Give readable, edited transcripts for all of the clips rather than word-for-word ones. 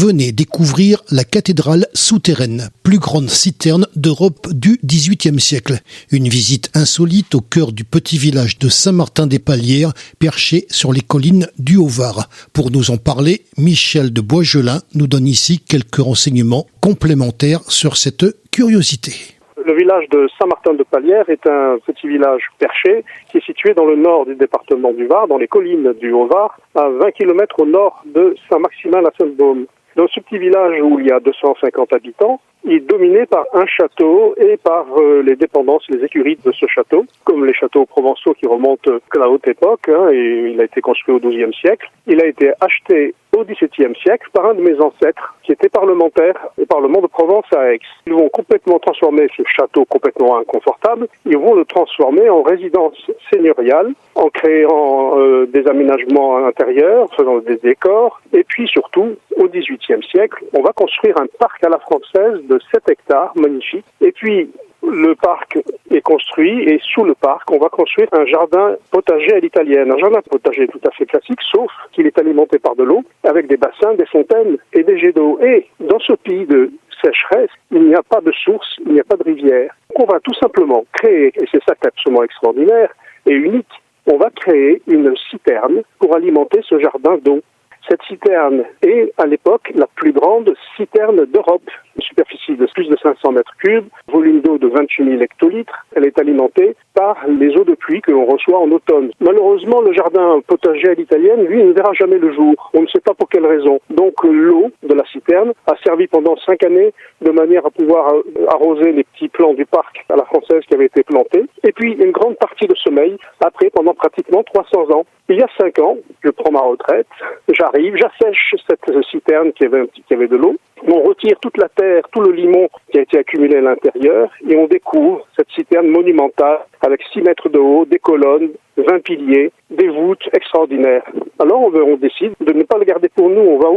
Venez découvrir la cathédrale souterraine, plus grande citerne d'Europe du XVIIIe siècle. Une visite insolite au cœur du petit village de Saint-Martin-des-Palières, perché sur les collines du Haut-Var. Pour nous en parler, Michel de Boisgelin nous donne ici quelques renseignements complémentaires sur cette curiosité. Le village de Saint-Martin-de-Palières est un petit village perché qui est situé dans le nord du département du Var, dans les collines du Haut-Var, à 20 km au nord de Saint-Maximin-la-Sainte-Baume. Dans ce petit village où il y a 250 habitants, il est dominé par un château et par les dépendances, les écuries de ce château, comme les châteaux provençaux qui remontent à la haute époque, et il a été construit au XIIe siècle. Il a été acheté au XVIIe siècle par un de mes ancêtres qui était parlementaire au Parlement de Provence à Aix. Ils vont complètement transformer ce château complètement inconfortable, ils vont le transformer en résidence seigneuriale en créant des aménagements intérieurs, en faisant des décors, et puis surtout, au XVIIIe siècle, on va construire un parc à la française de 7 hectares, magnifique, et puis le parc est construit et sous le parc, on va construire un jardin potager à l'italienne. Un jardin potager tout à fait classique, sauf qu'il est alimenté par de l'eau, avec des bassins, des fontaines et des jets d'eau. Et dans ce pays de sécheresse, il n'y a pas de source, il n'y a pas de rivière. Donc on va tout simplement créer, et c'est ça qui est absolument extraordinaire et unique, on va créer une citerne pour alimenter ce jardin d'eau. Cette citerne est, à l'époque, la plus grande citerne d'Europe. Une superficie de plus de 500 mètres cubes, volume d'eau de 28 000 hectolitres. Elle est alimentée par les eaux de pluie que l'on reçoit en automne. Malheureusement, le jardin potager à l'italienne, lui, ne verra jamais le jour. On ne sait pas pour quelle raison. Donc, l'eau de la citerne a servi pendant 5 années de manière à pouvoir arroser les petits plants du parc à la française qui avaient été plantés. Et puis, une grande partie de sommeil, après, pendant pratiquement 300 ans. Il y a 5 ans, je prends ma retraite, j'arrive, j'assèche cette citerne qui avait de l'eau. On retire toute la terre, tout le limon qui a été accumulé à l'intérieur et on découvre cette citerne monumentale avec 6 mètres de haut, des colonnes, 20 piliers, des voûtes extraordinaires. Alors on décide de ne pas le garder pour nous, on va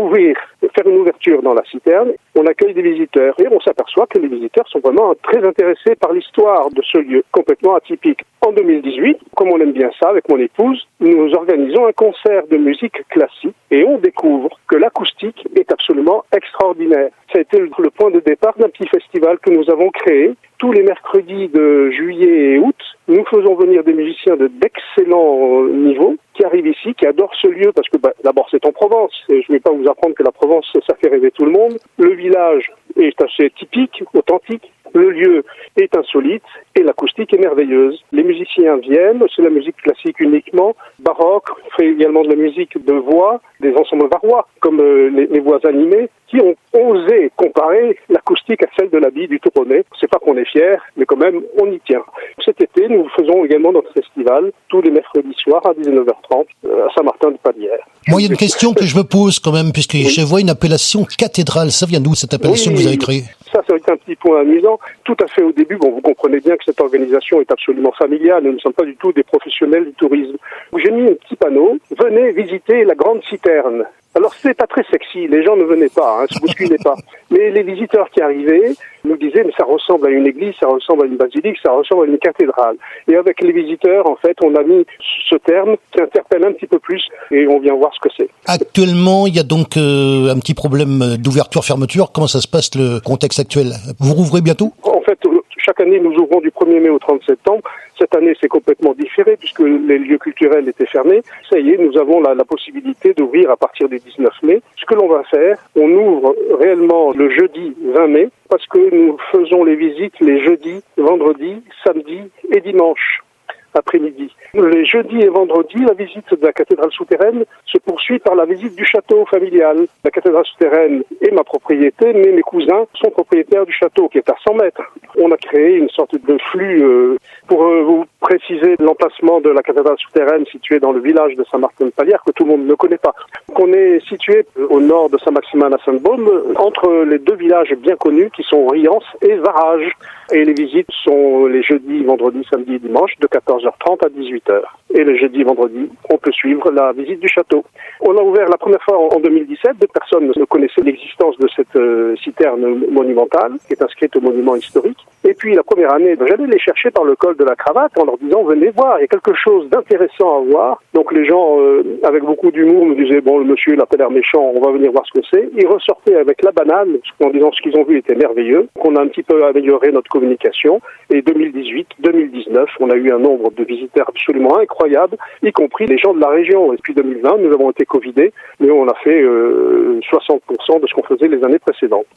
faire une ouverture dans la citerne, on accueille des visiteurs et on s'aperçoit que les visiteurs sont vraiment très intéressés par l'histoire de ce lieu complètement atypique. En 2018, comme on aime bien ça avec mon épouse, nous organisons un concert de musique classique et on découvre que l'acoustique est absolument extraordinaire. Ça a été le point de départ d'un petit festival que nous avons créé. Tous les mercredis de juillet et août, nous faisons venir des musiciens d'excellent niveau qui arrivent ici, qui adorent ce lieu parce que d'abord c'est en Provence et je ne vais pas vous apprendre que la Provence ça fait rêver tout le monde. Le village est assez typique, authentique. Le lieu est insolite et l'acoustique est merveilleuse. Les musiciens viennent, c'est la musique classique uniquement, baroque, on fait également de la musique de voix, des ensembles varois, comme les voix animées, qui ont osé comparer l'acoustique à celle de l'habit du Touronnet. C'est pas qu'on est fiers, mais quand même, on y tient. Cet été, nous faisons également notre festival, tous les mercredis soirs à 19h30, à Saint-Martin-de-Palières. Moi, il y a une question que je me pose quand même, puisque je vois une appellation cathédrale. Ça vient d'où, cette appellation que vous avez créée ? Ça va être un petit point amusant. Tout à fait au début, vous comprenez bien que cette organisation est absolument familiale. Nous ne sommes pas du tout des professionnels du tourisme. J'ai mis un petit panneau. Venez visiter la grande citerne. Alors, c'est pas très sexy. Les gens ne venaient pas, se bousculaient pas. Mais les visiteurs qui arrivaient nous disaient, mais ça ressemble à une église, ça ressemble à une basilique, ça ressemble à une cathédrale. Et avec les visiteurs, en fait, on a mis ce terme qui interpelle un petit peu plus et on vient voir ce que c'est. Actuellement, il y a donc un petit problème d'ouverture-fermeture. Comment ça se passe, le contexte actuel ? Vous rouvrez bientôt ? En fait, chaque année, nous ouvrons du 1er mai au 30 septembre. Cette année, c'est complètement différé puisque les lieux culturels étaient fermés. Ça y est, nous avons la possibilité d'ouvrir à partir du 19 mai. Ce que l'on va faire, on ouvre réellement le jeudi 20 mai parce que nous faisons les visites les jeudis, vendredis, samedis et dimanches après-midi. Les jeudis et vendredis, la visite de la cathédrale souterraine se poursuit par la visite du château familial. La cathédrale souterraine est ma propriété, mais mes cousins sont propriétaires du château qui est à 100 mètres. On a créé une sorte de flux pour vous préciser l'emplacement de la cathédrale souterraine située dans le village de Saint-Martin-de-Palières que tout le monde ne connaît pas. On est situé au nord de Saint-Maximin-la-Sainte-Baume, entre les deux villages bien connus qui sont Riance et Varage. Et les visites sont les jeudis, vendredis, samedis et dimanches de 14h30 à 18h. Et le jeudi, vendredi, on peut suivre la visite du château. On a ouvert la première fois en 2017. Des personnes ne connaissaient l'existence de cette citerne monumentale qui est inscrite au monument historique. Et puis la première année, j'allais les chercher par le col de la cravate en leur disant venez voir, il y a quelque chose d'intéressant à voir. Donc les gens, avec beaucoup d'humour, me disaient bon le monsieur l'appelait l'air méchant, on va venir voir ce que c'est. Ils ressortaient avec la banane, en disant ce qu'ils ont vu était merveilleux. On a un petit peu amélioré notre communication. Et 2018, 2019, on a eu un nombre de visiteurs absolument incroyable, y compris les gens de la région. Et puis 2020, nous avons été covidés, mais on a fait 60% de ce qu'on faisait les années précédentes.